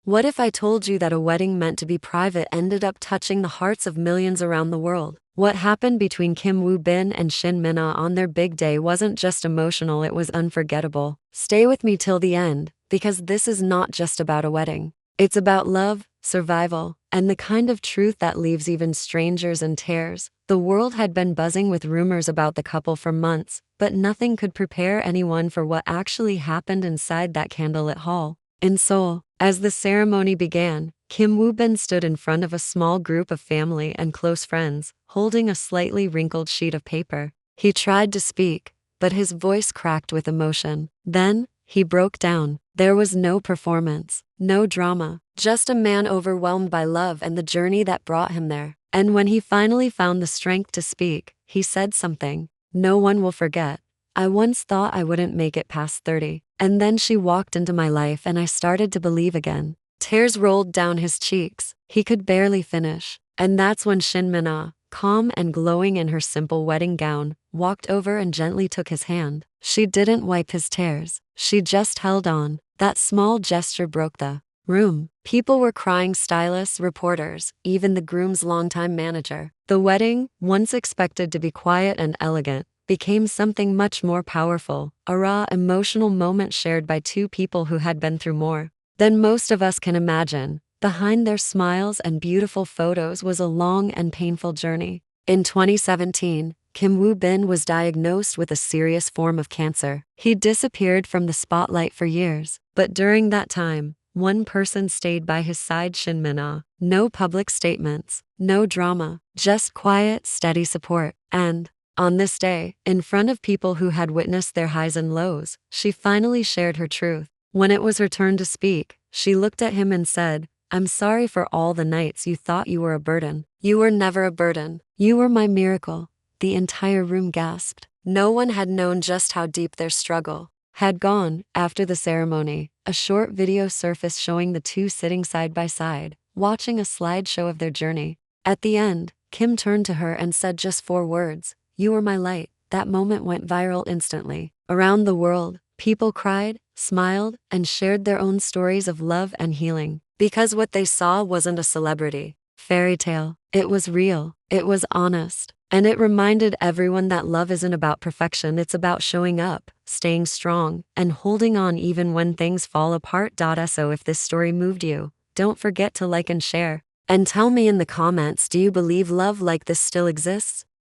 What if I told you that a wedding meant to be private ended up touching the hearts of millions around the world? What happened between Kim Woo-bin and Shin Min-ah on their big day wasn't just emotional, it was unforgettable. Stay with me till the end, because this is not just about a wedding. It's about love, survival, and the kind of truth that leaves even strangers in tears. The world had been buzzing with rumors about the couple for months, but nothing could prepare anyone for what actually happened inside that candlelit hall. In Seoul, as the ceremony began, Kim Woo-bin stood in front of a small group of family and close friends, holding a slightly wrinkled sheet of paper. He tried to speak, but his voice cracked with emotion. Then, he broke down. There was no performance, no drama, just a man overwhelmed by love and the journey that brought him there. And when he finally found the strength to speak, he said something no one will forget. I once thought I wouldn't make it past 30. And then she walked into my life and I started to believe again. Tears rolled down his cheeks. He could barely finish. And that's when Shin Min-ah, calm and glowing in her simple wedding gown, walked over and gently took his hand. She didn't wipe his tears. She just held on. That small gesture broke the room. People were crying, stylists, reporters, even the groom's longtime manager. The wedding, once expected to be quiet and elegant, became something much more powerful, a raw, emotional moment shared by two people who had been through more than most of us can imagine. Behind their smiles and beautiful photos was a long and painful journey. In 2017, Kim Woo-bin was diagnosed with a serious form of cancer. He disappeared from the spotlight for years, but during that time, one person stayed by his side, Shin Min-ah. No public statements, no drama, just quiet, steady support. And on this day, in front of people who had witnessed their highs and lows, she finally shared her truth. When it was her turn to speak, she looked at him and said, "I'm sorry for all the nights you thought you were a burden. You were never a burden. You were my miracle." The entire room gasped. No one had known just how deep their struggle had gone. After the ceremony, a short video surfaced showing the two sitting side by side, watching a slideshow of their journey. At the end, Kim turned to her and said just 4 words, "You were my light." That moment went viral instantly. Around the world, people cried, smiled, and shared their own stories of love and healing. Because what they saw wasn't a celebrity fairy tale. It was real, it was honest, and it reminded everyone that love isn't about perfection, it's about showing up, staying strong, and holding on even when things fall apart. So if this story moved you, don't forget to like and share. And tell me in the comments, do you believe love like this still exists?